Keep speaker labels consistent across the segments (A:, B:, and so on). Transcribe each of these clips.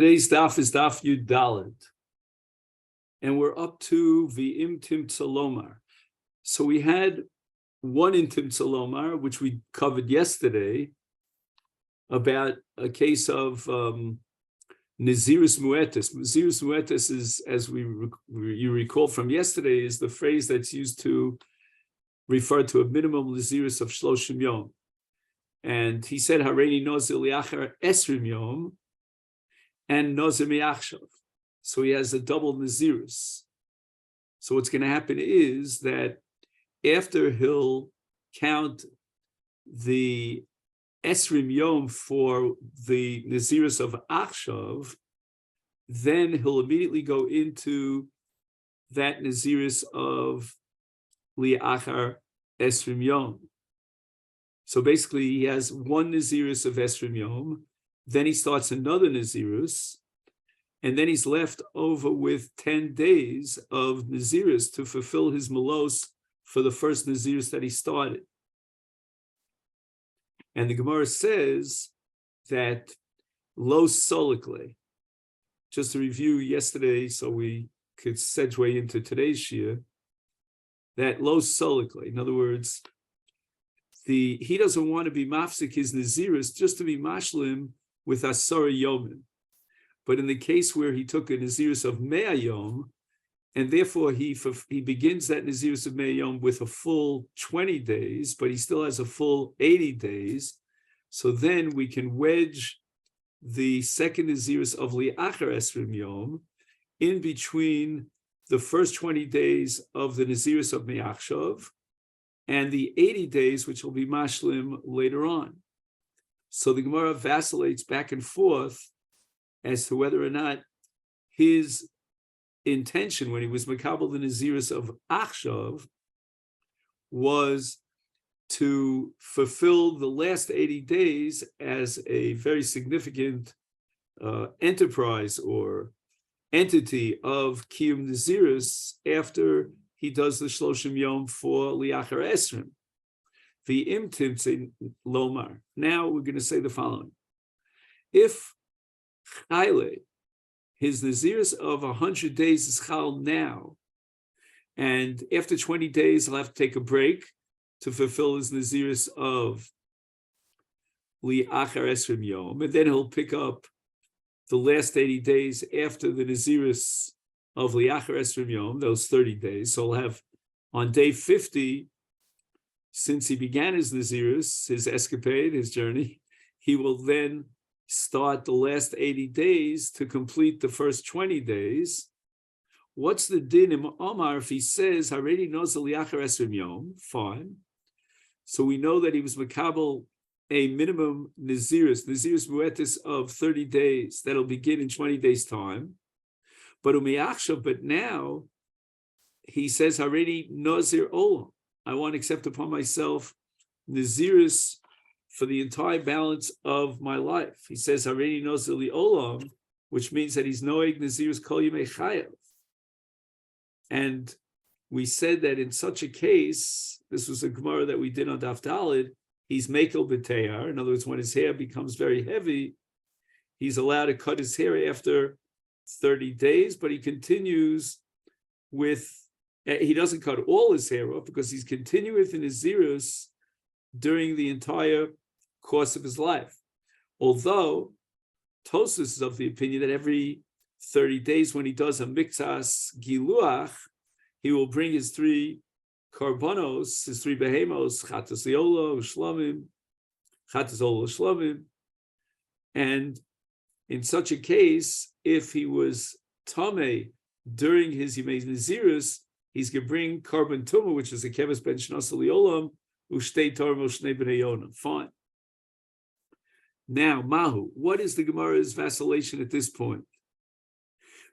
A: Today's daf is daf Yud Daled, and we're up to V'im Tim Tzalomar. So we had one in Tim Tzalomar, which we covered yesterday, about a case of Nazirus Muetis. Nazirus Muetis is, as you recall from yesterday, is the phrase that's used to refer to a minimum Nazirus of Shloshim Yom. And he said, Hareini Nazir Liachar Esrim Yom, and Nazir Miachshav. So he has a double Nazirus. So what's going to happen is that after he'll count the Esrim Yom for the Nazirus of Achshav, then he'll immediately go into that Nazirus of Liachar Esrim Yom. So basically he has one Nazirus of Esrim Yom, then he starts another Nazirus, and then he's left over with 10 days of Nazirus to fulfill his malos for the first Nazirus that he started. And the Gemara says that lo solikle, just to review yesterday so we could segue into today's shir, that lo solikle, in other words, he doesn't want to be mafsik his Nazirus just to be mashlim with Asara Yomim. But in the case where he took a Nazirus of Mea Yom, and therefore he begins that Nazirus of Mea Yom with a full 20 days, but he still has a full 80 days, so then we can wedge the second Nazirus of Liachar Esrim Yom in between the first 20 days of the Nazirus of Me'achshav and the 80 days, which will be Mashlim later on. So the Gemara vacillates back and forth as to whether or not his intention when he was Makabel the Nazirus of Achshav was to fulfill the last 80 days as a very significant enterprise or entity of Kiyum Nazirus after he does the Shloshim Yom for Liachar Esrim. The imtim lomar. Now we're going to say the following: if Chayle, his Nazirus of 100 days is Chal now, and after 20 days he'll have to take a break to fulfill his Nazirus of Liachar Esrim Yom, and then he'll pick up the last 80 days after the Nazirus of Liachar Esrim Yom, those 30 days. So he'll have on day 50, since he began his Nazirus, his escapade, his journey, he will then start the last 80 days to complete the first 20 days. What's the din in Omar if he says, already knows the Liachar Esrim Yom? Fine. So we know that he was Makabel a minimum Nazirus Muetis of 30 days that'll begin in 20 days' time. But now he says, already Nazir Olam. I want to accept upon myself Nazirus for the entire balance of my life. He says, Hareini Nazir li Olam, which means that he's Noeg Nazirus Kol Yemei Chayav. And we said that in such a case, this was a Gemara that we did on Daf Daled, he's Mekel B'Teyar. In other words, when his hair becomes very heavy, he's allowed to cut his hair after 30 days, but he continues with, he doesn't cut all his hair off because he's continuous in his Nazirus during the entire course of his life. Although Tosfos is of the opinion that every 30 days when he does a Miktsas Giluach, he will bring his 3 korbanos, his 3 behemos, Chatas Leola, Shlamim, Chatas Ola, Shlamim. And in such a case, if he was Tameh during his Yemei Nazirus, he's going to bring Karban Tumah, which is a Keves Ben Shnas Liolam, Ushtei Torah Moshnei B'nei Yonah. Fine. Now, Mahu, what is the Gemara's vacillation at this point?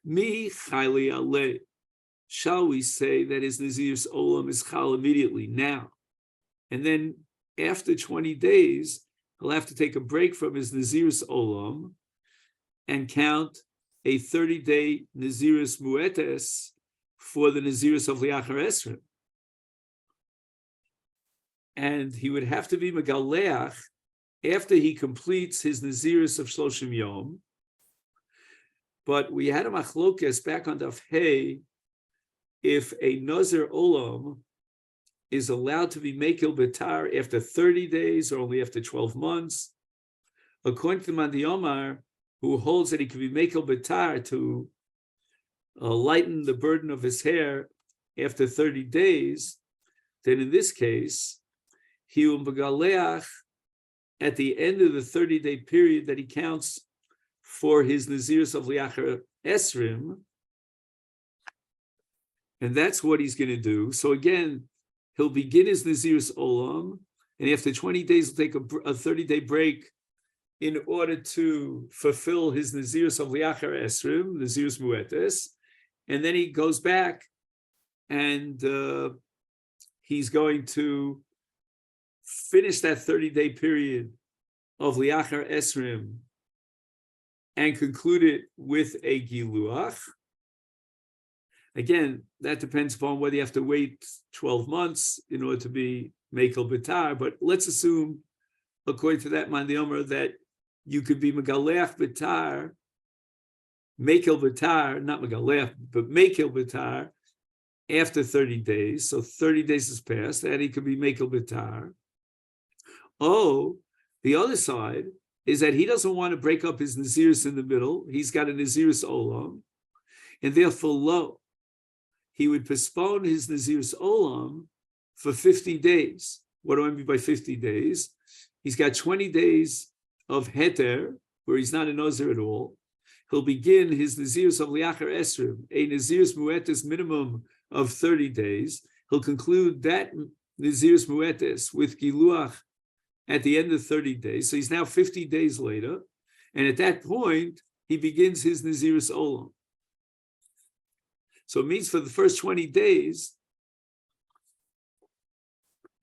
A: Mi Chayli Aleh. Shall we say that his Nazirus Olam is Chal immediately, now? And then after 20 days, he'll have to take a break from his Nazirus Olam and count a 30-day Nazirus Muetes for the Nazirus of Liachar Esrim. And he would have to be Megaleach after he completes his Nazirus of Shloshim Yom, But we had a machlokes back on Daf Hey, if a Nazir Olam is allowed to be Mekil Betar after 30 days or only after 12 months. According to Mandi Omar, who holds that he can be Mekil Betar to lighten the burden of his hair after 30 days, then in this case, he will begaleach at the end of the 30-day period that he counts for his Nazirus of Liachar Esrim, and that's what he's going to do. So again, he'll begin his Nazirus Olam, and after 20 days, he'll take a 30-day break in order to fulfill his Nazirus of Liachar Esrim, Nazirus Muetes, and then he goes back and he's going to finish that 30-day period of Liachar Esrim and conclude it with a Giluach. Again, that depends upon whether you have to wait 12 months in order to be Mekel B'tar, but let's assume, according to that Mandi Omer, that you could be Megaleach B'tar, Mekel B'tar, not Megaleach, but Mekel B'tar, after 30 days. So 30 days has passed, and he could be Mekel B'tar. Oh, the other side is that he doesn't want to break up his Nazirus in the middle. He's got a Nazirus Olam, and therefore, lo, he would postpone his Nazirus Olam for 50 days. What do I mean by 50 days? He's got 20 days of Heter, where he's not a Nazir at all. He'll begin his Nazirus of Liachar Esrim, a Nazirus Muetes minimum of 30 days. He'll conclude that Nazirus Muetes with Giluach at the end of 30 days. So he's now 50 days later. And at that point, he begins his Nazirus Olam. So it means for the first 20 days,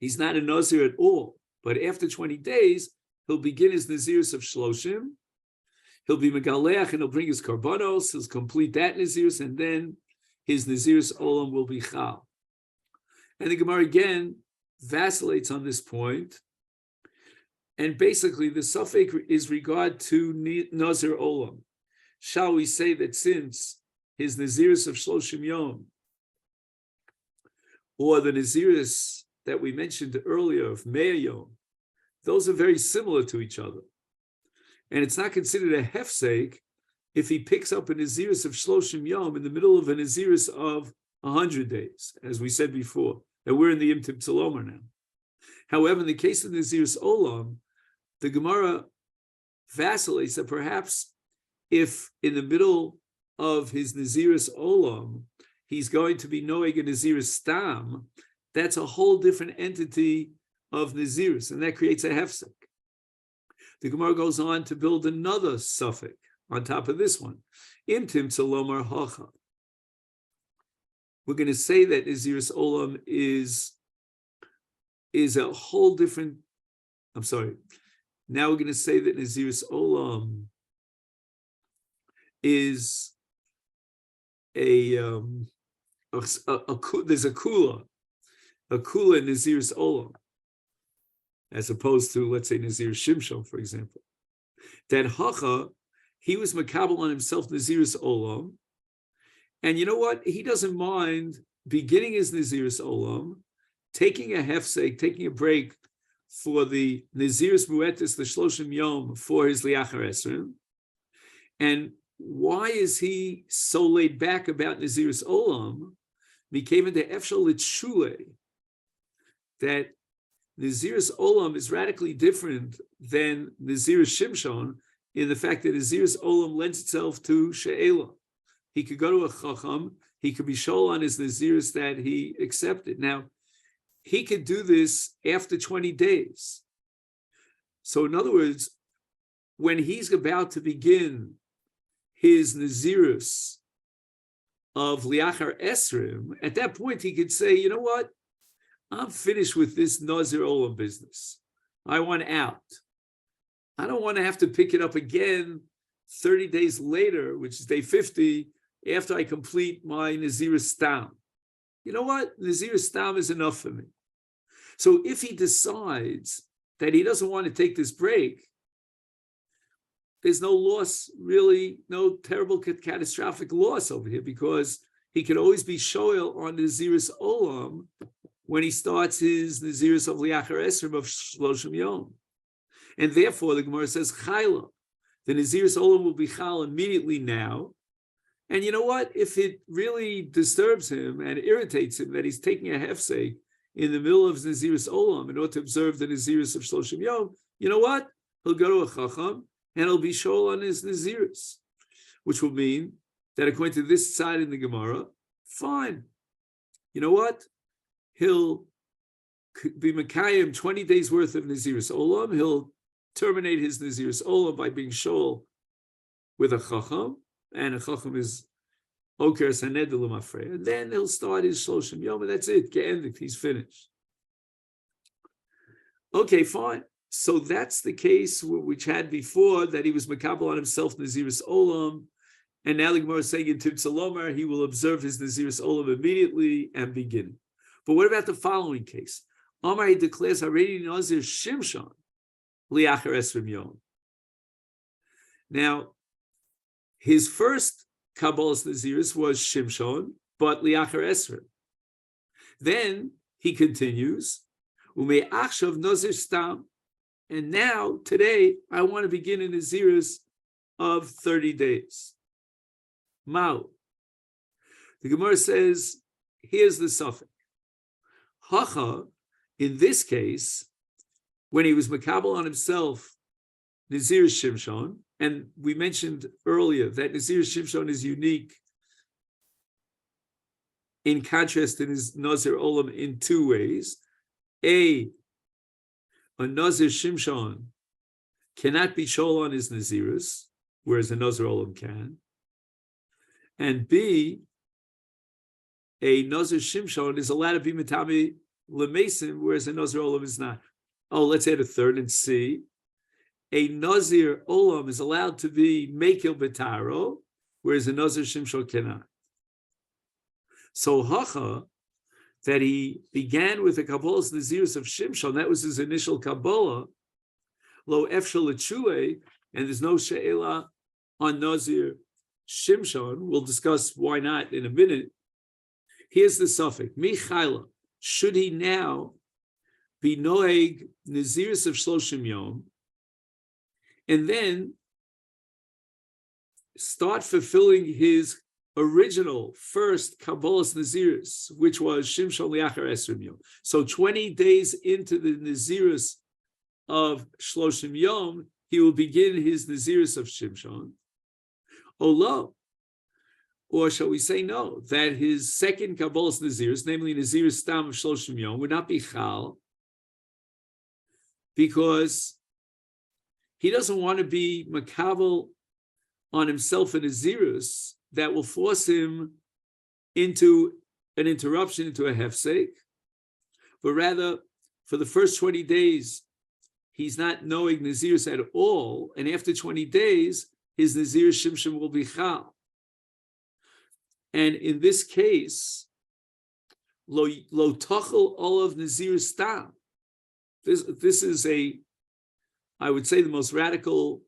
A: he's not a Nazir at all. But after 20 days, he'll begin his Nazirus of Shloshim. He'll be Megaleach and he'll bring his Karbanos. He'll complete that Nazirus, and then his Nazirus Olam will be Chal. And the Gemara again vacillates on this point. And basically, the suffix is regard to Nazir Olam. Shall we say that since his Nazirus of Shloshim Yom, or the Nazirus that we mentioned earlier of Me'ah Yom, those are very similar to each other. And it's not considered a hefsek if he picks up a Nazirus of Shloshim Yom in the middle of a Nazirus of 100 days, as we said before, that we're in the Yom Tov Tzalomer now. However, in the case of Nazirus Olam, the Gemara vacillates that perhaps if in the middle of his Nazirus Olam, he's going to be Noeg a Nazirus Stam, that's a whole different entity of Nazirus, and that creates a hefsek. The Gemara goes on to build another suffix on top of this one. Imtim Tzalomar Hacha. We're going to say that Nazirus Olam is a whole different, now we're going to say that Nazirus Olam is there's a kula in Nazirus Olam, as opposed to, let's say, Nazir Shimshon, for example. That Hacha, he was makabel on himself Nazirus Olam, and you know what? He doesn't mind beginning his Nazirus Olam, taking a hefsek, taking a break for the Nazirus Muetes, the Shloshim Yom, for his Liachar Esrim. And why is he so laid back about Nazirus Olam? Became into Efshal Litshule, that Nazirus Olam is radically different than Nazirus Shimshon in the fact that Nazirus Olam lends itself to She'ela. He could go to a Chacham, he could be shol on his Nazirus that he accepted. Now, he could do this after 20 days. So in other words, when he's about to begin his Nazirus of Liachar Esrim, at that point he could say, you know what? I'm finished with this Nazir Olam business. I want out. I don't want to have to pick it up again 30 days later, which is day 50, after I complete my Nazir Stam. You know what? Nazir Stam is enough for me. So if he decides that he doesn't want to take this break, there's no loss, really, no terrible catastrophic loss over here, because he can always be shoel on Nazirus Olam when he starts his Nazirus of Liachar Esrim of Shloshim Yom. And therefore, the Gemara says, Chayla, the Nazirus Olam will be Chal immediately now. And you know what? If it really disturbs him and irritates him that he's taking a hefsek in the middle of Nazirus Olam in order to observe the Nazirus of Shloshim Yom, you know what? He'll go to a Chacham and he'll be shoel on his Nazirus, which will mean that according to this side in the Gemara, fine. You know what? He'll be Mekayim 20 days worth of Nazirus Olam. He'll terminate his Nazirus Olam by being shoel with a Chacham, and a Chacham is Oker Saned L'Mafrei. And then he'll start his Shloshim Yom, and that's it. Ge'endik, he's finished. Okay, fine. So that's the case which had before, that he was Makabel on himself Nazirus Olam, and now the Gemara is saying in Timtzalomar, he will observe his Nazirus Olam immediately and begin. But what about the following case? Amar, he declares, Haredi Nazir Shimshon Liachar Esrim Yom. Now, his first Kabbalah's Nazirus was Shimshon, but Liachar Esrim. Then he continues, Umei Achshav Nazir Stam. And now, today, I want to begin a Nazirus of 30 days. Mao. The Gemara says, here's the suffix. Hacha, in this case, when he was Makabel on himself, Nazir Shimshon, and we mentioned earlier that Nazir Shimshon is unique in contrast to his Nazir Olam in two ways. A Nazir Shimshon cannot be shoel on his Nazirus, whereas a Nazir Olam can. And B, a Nazir Shimshon is allowed to be Mitami Lemesim, whereas a Nazir Olam is not. Oh, let's add a third. And C, a Nazir Olam is allowed to be Mekil Betaro, whereas a Nazir Shimshon cannot. So Hacha, that he began with the Kabbalah's Nazirus of Shimshon, that was his initial Kabbalah, Lo Efshel Echue, and there's no She'ela on Nazir Shimshon. We'll discuss why not in a minute. Here's the suffix, Michaila. Should he now be Noeg Nazirus of Shloshim Yom, and then start fulfilling his original first Kabbalah's Nazirus, which was Shimshon Liachar Esrim Yom. So 20 days into the Nazirus of Shloshim Yom, he will begin his Nazirus of Shimshon. Olo, or shall we say no, that his second Kabbalah's Nazirus, namely Nazirus Stam of Shloshim Yom, would not be Chal, because he doesn't want to be Makabel on himself a Nazirus that will force him into an interruption, into a hefsek, but rather for the first 20 days, he's not knowing Nazirus at all, and after 20 days, his Nazir Shimshon will be Chal. And in this case, Lo Tachel Olav Nazir Stam. This is I would say, the most radical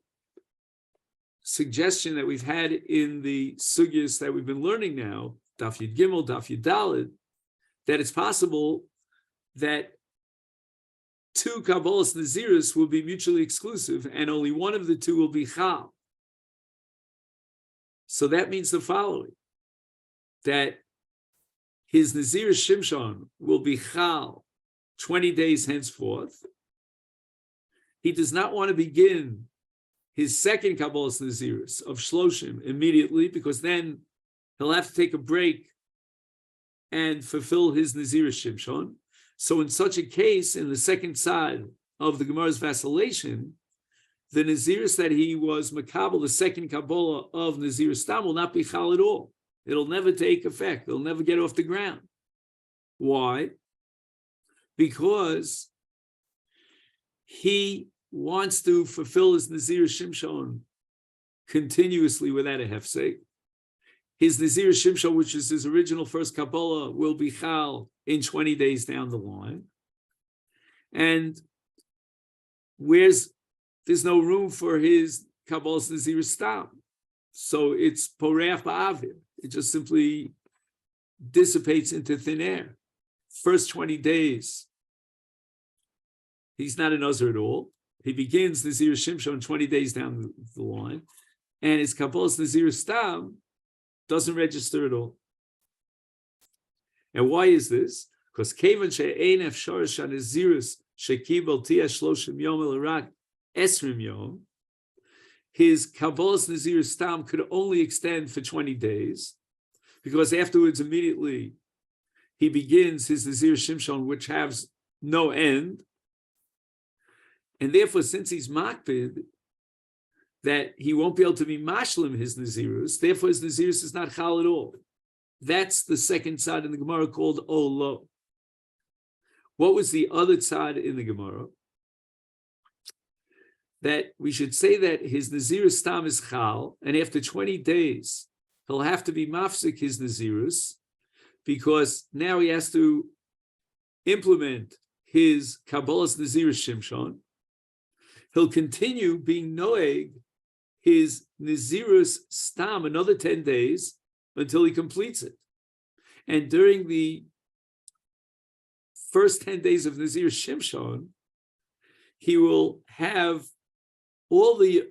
A: suggestion that we've had in the sugyas that we've been learning now, Daf Yud Gimel, Daf Yud Daled, that it's possible that two Kabbalah's Nazirus will be mutually exclusive and only one of the two will be Chal. So that means the following, that his Nazir Shimshon will be Chal 20 days henceforth. He does not want to begin his second Kabbalah's Nazirus of Shloshim immediately, because then he'll have to take a break and fulfill his Nazirus Shimshon. So in such a case, in the second side of the Gemara's vacillation, the Nazirus that he was Makabel, the second Kabbalah of Nazirus Stam, will not be Chal at all. It'll never take effect. It'll never get off the ground. Why? Because he wants to fulfill his Nazir Shimshon continuously without a hefsek. His Nazir Shimshon, which is his original first Kabbalah, will be Chal in 20 days down the line. And there's no room for his Kabbalah's Nazir Stam. So it's Poreach Ba'avir. It just simply dissipates into thin air. First 20 days, he's not a Nazir at all. He begins Nazir Shimshon 20 days down the line, and his Kabbalah's Nazir Stam doesn't register at all. And why is this? Because Kevan she'ein efshar shanazirus shekibel tia shloshim yom elarak esrim yom, his Kabbalah's Nazir Stam could only extend for 20 days, because afterwards, immediately, he begins his Nazir Shimshon, which has no end. And therefore, since he's makpid, that he won't be able to be mashlim his Nazirus, therefore his Nazirus is not chal at all. That's the second tzad in the Gemara called Olo. What was the other tzad in the Gemara? That we should say that his Nazirus stam is chal, and after 20 days, he'll have to be mafsik his Nazirus, because now he has to implement his Kabbalah's Nazirus Shimshon. He'll continue being noeg his Nazirus stam another 10 days until he completes it. And during the first 10 days of Nazirus Shimshon, he will have all the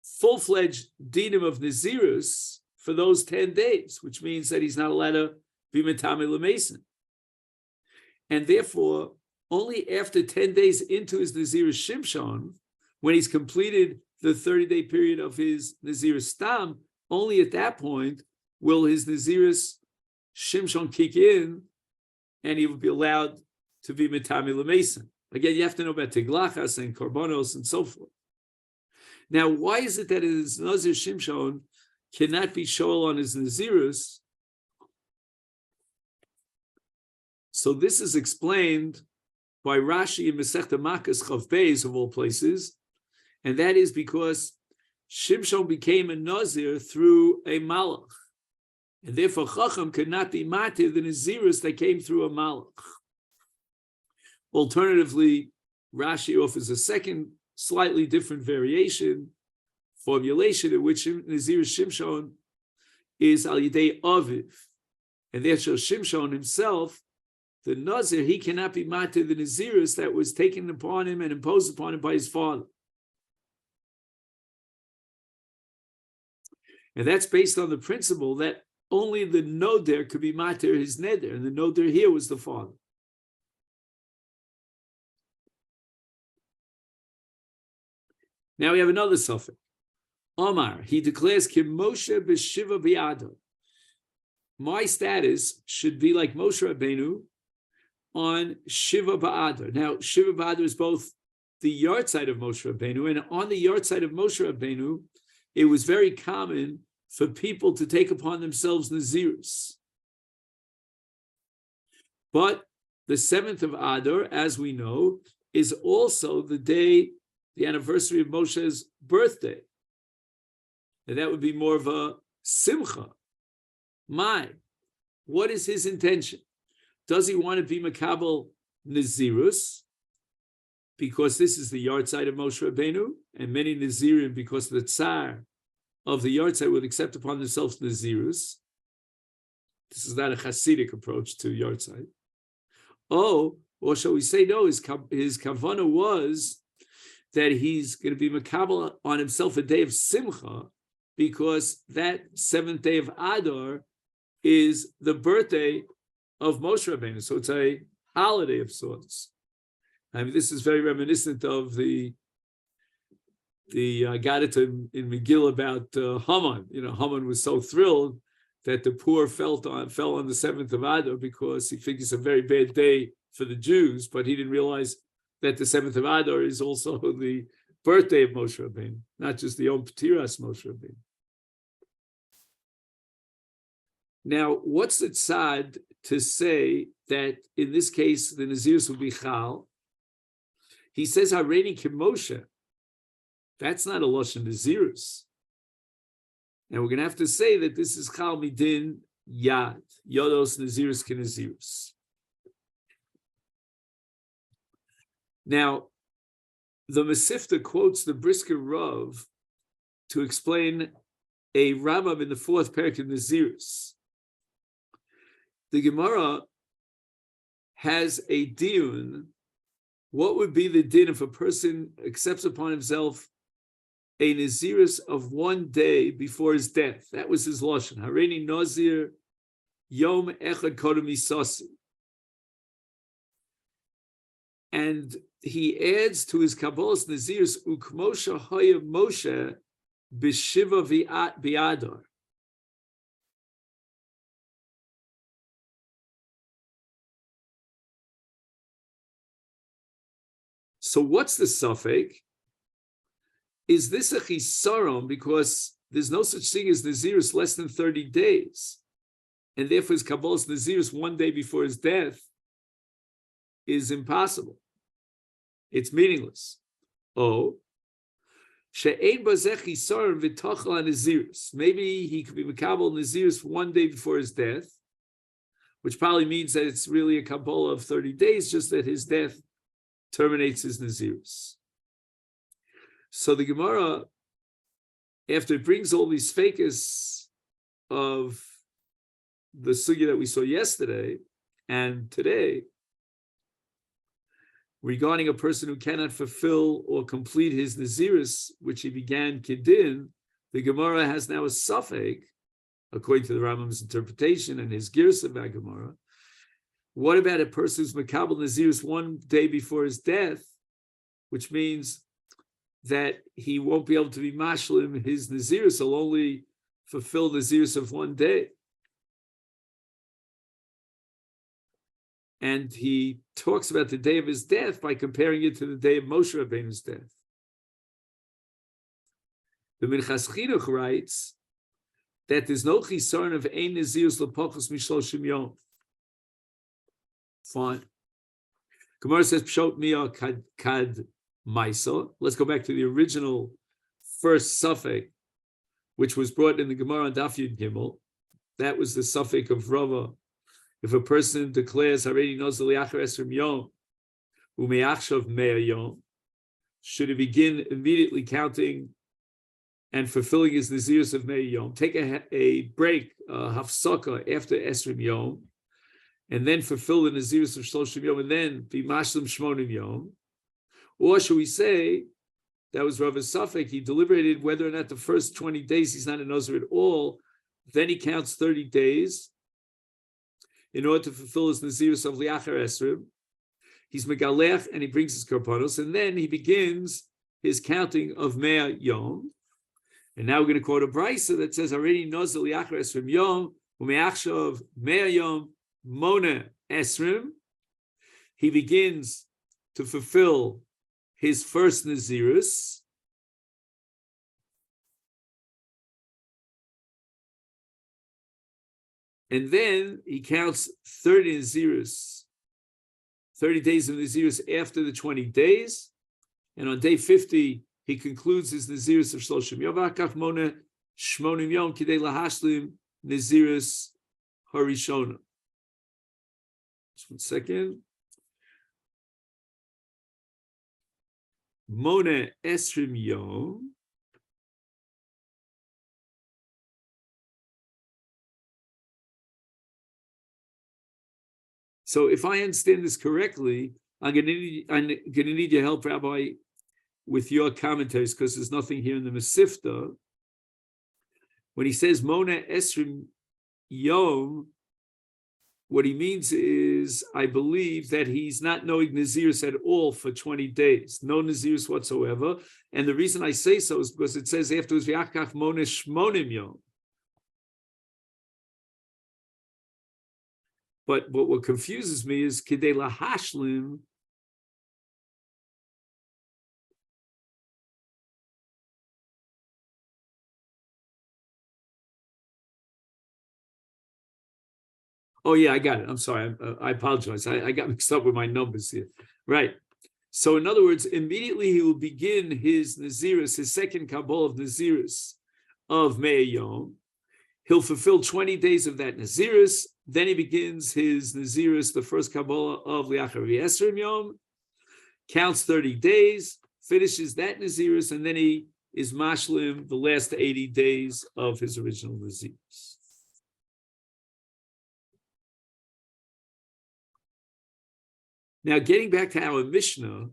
A: full-fledged dinim of Nazirus for those 10 days, which means that he's not allowed to be metame l'meisen. And therefore, only after 10 days into his Nazirus Shimshon, when he's completed the 30-day period of his Nazirus Stam, only at that point will his Nazirus Shimshon kick in, and he will be allowed to be metame l'meisen. Again, you have to know about tiglachas and korbanos and so forth. Now, why is it that his Nazir Shimshon cannot be shoel on his Nazirus? So this is explained by Rashi in Masechet Makas Chav Beis of all places, and that is because Shimshon became a Nazir through a Malach, and therefore Chacham could not be matir the Nazirus that came through a Malach. Alternatively, Rashi offers a second, slightly different formulation in which Nazirus Shimshon is al yidei aviv, and therefore Shimshon himself, the Nazir, he cannot be matir the Nazirus that was taken upon him and imposed upon him by his father. And that's based on the principle that only the Noder could be matir his Neder, and the Noder here was the father. Now we have another suffix. Omar, he declares, Kim Moshe b'shiva bi'ado. My status should be like Moshe Rabbeinu on Shiva Ba'adar. Now, Shiva Ba'adar is both the yard side of Moshe Rabbeinu, and on the yard side of Moshe Rabbeinu, it was very common for people to take upon themselves Nazirus. But the 7th of Adar, as we know, is also the day, the anniversary of Moshe's birthday. And that would be more of a simcha. What is his intention? Does he want to be Makabel Nazirus? Because this is the yard side of Moshe Rabbeinu, and many Nazirim, because of the tsar of the yard side, would accept upon themselves Nazirus. This is not a Hasidic approach to yard side. Or shall we say no, his kavanah was that he's going to be Makabel on himself a day of Simcha, because that 7th day of Adar is the birthday of Moshe Rabbeinu. So it's a holiday of sorts. I mean, this is very reminiscent of the Gadita in Megillah about Haman. You know, Haman was so thrilled that the poor fell on the 7th of Adar because he figures a very bad day for the Jews, but he didn't realize that the 7th of Adar is also the birthday of Moshe Rabbeinu, not just the Yom Ptiras Moshe Rabbeinu. Now, what's the tzad to say that in this case the Nazirus will be chal? He says Hareini Kimoshe. That's not a lashon Nazirus. And we're going to have to say that this is chal midin yad, yodos Nazirus kenazirus. Now, the Masifta quotes the Brisker Rav to explain a Rambam in the fourth parak of Nazirus. The Gemara has a diun. What would be the din if a person accepts upon himself a Nazirus of 1 day before his death? That was his lashon. Hareini Nazir Yom Echad Kodem Misasi. And he adds to his Kabbalah's Nazirus Ukmosha Haya Moshe B'Shiva V'Adar. So what's the suffix? Is this a chisaron because there's no such thing as Nazirus less than 30 days? And therefore his Kabbalah's Nazirus 1 day before his death is impossible. It's meaningless. Oh, she'ein bazeh chisaron v'tachal Nazirus. Maybe he could be Makabel Nazirus 1 day before his death, which probably means that it's really a Kabbalah of 30 days, just that his death terminates his Nazirus. So the Gemara, after it brings all these fakis of the sugya that we saw yesterday and today, regarding a person who cannot fulfill or complete his Nazirus, which he began Kedin, the Gemara has now a suffix, according to the Rambam's interpretation and his Girsa of Gemara. What about a person who's Makabel Nazirus 1 day before his death, which means that he won't be able to be mashlim his Nazirus, he'll only fulfill Nazirus of 1 day. And he talks about the day of his death by comparing it to the day of Moshe Rabbeinu's death. The Minchas Chinuch writes that there's no chisaron of ein Nazirus l'pachos mishloshim yom. Fine. Gemara says pshot mia kad maisa. Let's go back to the original first suffix, which was brought in the Gemara on Daf Yud Gimel. That was the suffix of Rava. If a person declares already knows the liachar esrim yom umeachshav mea yom, should he begin immediately counting and fulfilling his nazirus of mea yom? Take a break, hafsaka after esrim yom, and then fulfill the nazirus of shloshim yom, and then be mashlim shmonim yom. Or should we say that was Rava's suffix? He deliberated whether or not the first 20 days he's not a nazir at all. Then he counts 30 days. In order to fulfill his Nazirus of Liachar Esrim, he's Megalech and he brings his Karpanos, and then he begins his counting of Mea Yom. And now we're going to quote a Brisa that says, already knows the Liachar Esrim Yom, Umeachshav Mea Yom, Mona Esrim. He begins to fulfill his first Nazirus. And then he counts 30 Nazirus, 30 days of Nazirus after the 20 days. And on day 50, he concludes his Nazirus of Shloshim Yom. V'akach mona shmonim yom kidei lahashlim Nazirus harishona. Just 1 second. Mona esrim yom. So if I understand this correctly, I'm going to need your help, Rabbi, with your commentaries, because there's nothing here in the Masifta. When he says Mona Esrim Yom, what he means is, I believe that he's not knowing Nazirus at all for 20 days, no Nazirus whatsoever. And the reason I say so is because it says afterwards, V'yachkach Mona Shmonim Yom. But what confuses me is Kidei Lahashlim. Oh yeah, I got it. I'm sorry. I apologize. I got mixed up with my numbers here. Right. So in other words, immediately he will begin his Nazirus, his second Kabbalah of Nazirus of Mea Yom. He'll fulfill 20 days of that Nazirus. Then he begins his Nazirus, the first Kabbalah of Liachar Esrim Yom, counts 30 days, finishes that Nazirus, and then he is mashlim the last 80 days of his original Nazirus. Now, getting back to our Mishnah,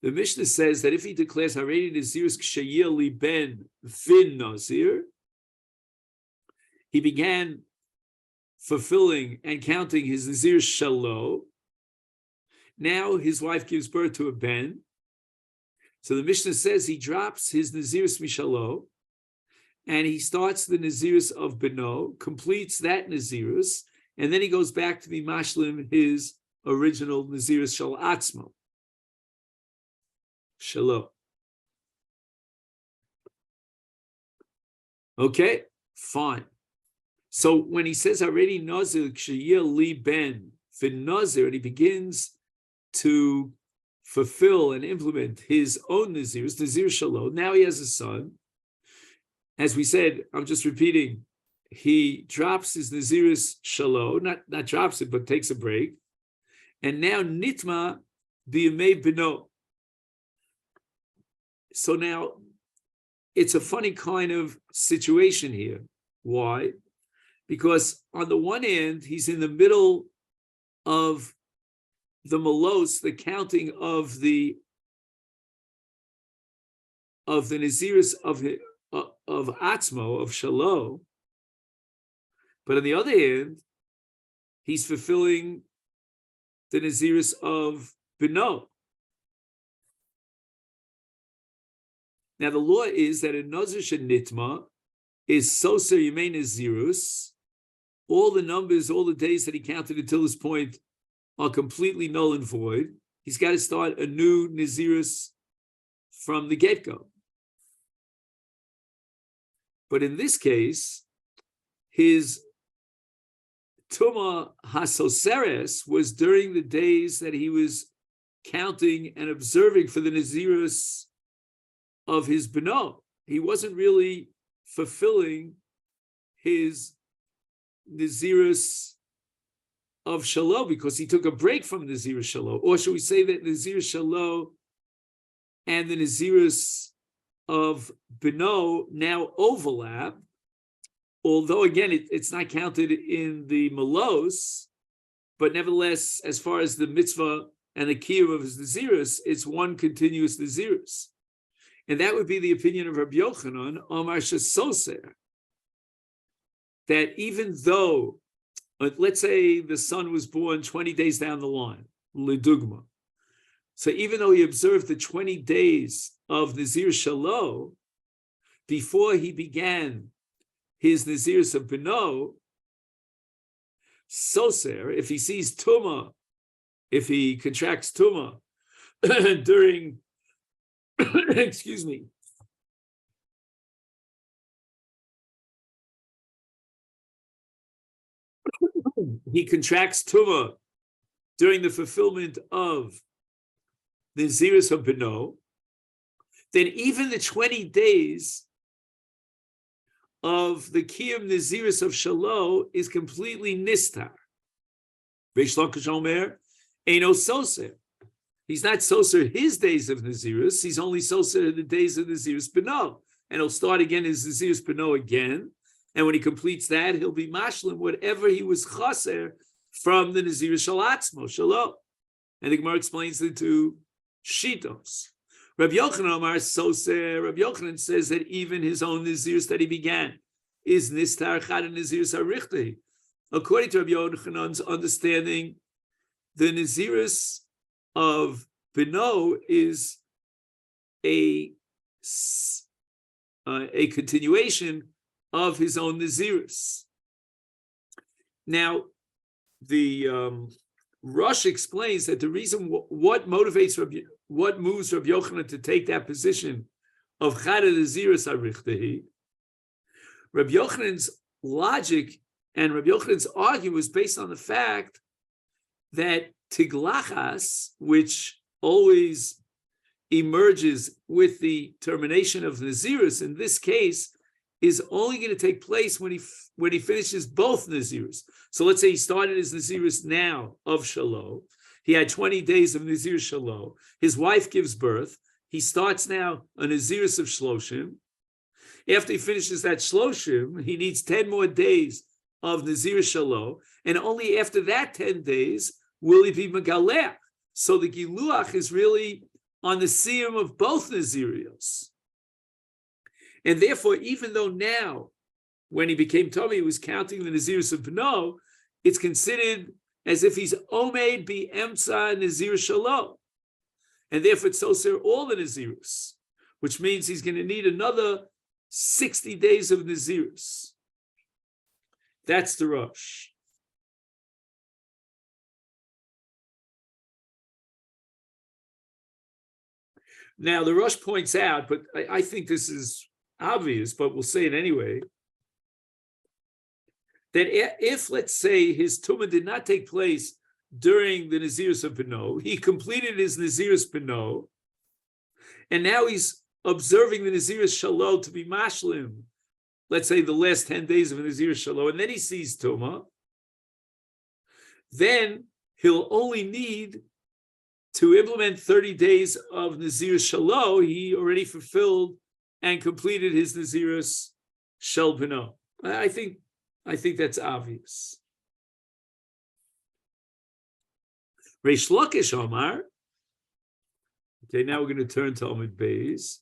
A: the Mishnah says that if he declares Haredi Nazirus K'shayir Li Ben Fin Nazir, he began fulfilling and counting his Nazir Shalo. Now his wife gives birth to a Ben. So the Mishnah says he drops his Nazirus Mishalo and he starts the Nazirus of Beno, completes that Nazirus, and then he goes back to be Mashlim his original Nazirus Shal Atzmo. Shalom. Okay, fine. So when he says already Nazir K'shayir Li Ben Fin Nazir, and he begins to fulfill and implement his own Nazirus, Nazir Shalom, now he has a son. As we said, I'm just repeating, he drops his Nazirus Shalom, not drops it, but takes a break. And now Nitma B'yamei Beno. So now it's a funny kind of situation here. Why? Because on the one hand, he's in the middle of the malos, the counting of the Nazirus of Atzmo, of Shalom. But on the other hand, he's fulfilling the Nazirus of Beno. Now the law is that a Nazir Shenitma is Soser Yemei Nazirus. All the numbers, all the days that he counted until this point are completely null and void. He's got to start a new Nazirus from the get-go. But in this case, his Tuma Hasoseres was during the days that he was counting and observing for the Nazirus of his Beno. He wasn't really fulfilling his Nazirus of Shalom because he took a break from Nazirus Shalom. Or should we say that Nazirus Shalom and the Nazirus of Beno now overlap, although again it's not counted in the Malos, but nevertheless, as far as the mitzvah and the kiyum of his Nazirus, it's one continuous Nazirus. And that would be the opinion of Rabbi Yochanan, Omar Shesoser, that even though, let's say the son was born 20 days down the line, Lidugma. So even though he observed the 20 days of Nazir Shalom, before he began his Nazirus of Beno, Soser, if he sees Tuma, if he contracts Tuma during excuse me. He contracts Tuma during the fulfillment of the Nazirus of Beno, then even the 20 days of the Kiyum Nazirus of Shalom is completely nistar. Reish Lakish Omer, Eino Soser. He's not Soser his days of Nazirus, he's only Soser the days of Nazirus Beno. And he'll start again his Nazirus Beno again. And when he completes that, he'll be mashlim whatever he was chaser from the Nazirus Shal Atzmo, Shalom. And the Gemara explains the two shitos. Rabbi Yochanan Amar Soser, Rabbi Yochanan says that even his own Nazirus that he began is Nistar Chad Nazirus Arichtei. According to Rabbi Yochanan's understanding, the Nazirus of Beno is a continuation of his own Nazirus. Now, the Rosh explains that the reason what moves Rabbi Yochanan to take that position of Chad Nazirus Arichtei, Rabbi Yochanan's logic and Rabbi Yochanan's argument was based on the fact that Tiglachas, which always emerges with the termination of Nazirus, in this case, is only going to take place when he finishes both Nazirus. So let's say he started his Nazirus now of Shalom. He had 20 days of Nazir Shalom. His wife gives birth. he starts now a Nazirus of Shloshim. After he finishes that Shloshim, he needs 10 more days of Nazir Shalom, and only after that 10 days will he be Megalech. So the Giluach is really on the siyum of both Nazirios. And therefore, even though now, when he became Tommy, he was counting the Nazirus of Bno, it's considered as if he's Omed Bi Emtza Nazir Shalom. And therefore, it's also all the Nazirus, which means he's going to need another 60 days of Nazirus. That's the Rosh. Now, the Rosh points out, but I think this is obvious, but we'll say it anyway, that if, let's say, his Tumah did not take place during the Nazirus of Beno, he completed his Nazirus Beno, and now he's observing the Nazirus Shalom to be Mashlim, let's say the last 10 days of Nazirus Shalom, and then he sees Tumah, then he'll only need to implement 30 days of Nazirus Shalom. He already fulfilled and completed his Nazirus Shel Beno. I think that's obvious. Reish Lakish Omar. Okay, now we're going to turn to Amud Beis.